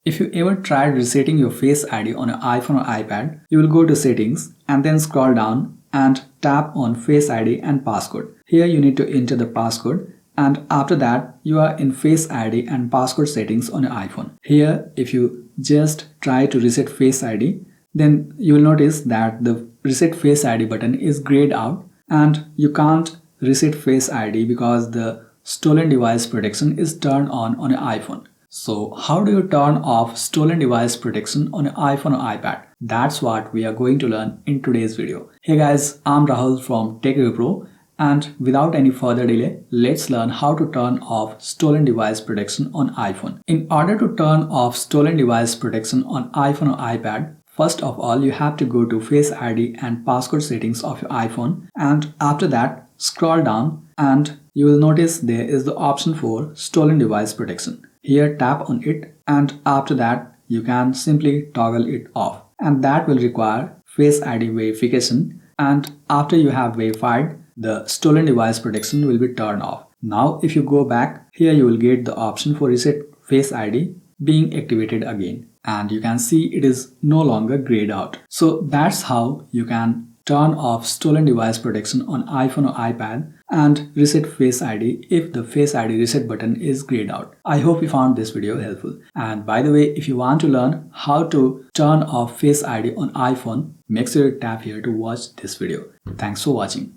If you ever tried resetting your Face ID on an iPhone or iPad, you will go to Settings and then scroll down and tap on Face ID and Passcode. Here you need to enter the passcode, and after that you are in Face ID and Passcode settings on your iPhone. Here if you just try to reset Face ID, then you will notice that the Reset Face ID button is grayed out and you can't reset Face ID because the stolen device protection is turned on your iPhone. So how do you turn off stolen device protection on your iPhone or iPad? That's what we are going to learn in today's video. Hey guys, I'm Rahul from TechReview, and without any further delay, let's learn how to turn off stolen device protection on iPhone. In order to turn off stolen device protection on iPhone or iPad, first of all, you have to go to Face ID and Passcode settings of your iPhone, and after that scroll down and you will notice there is the option for stolen device protection. Here tap on it, and after that you can simply toggle it off, and that will require Face ID verification, and after you have verified, the stolen device protection will be turned off. Now if you go back, here you will get the option for Reset Face ID being activated again, and you can see it is no longer grayed out. So that's how you can turn off stolen device protection on iPhone or iPad and reset Face ID if the Face ID reset button is grayed out. I hope you found this video helpful. And by the way, if you want to learn how to turn off Face ID on iPhone, make sure you tap here to watch this video. Thanks for watching.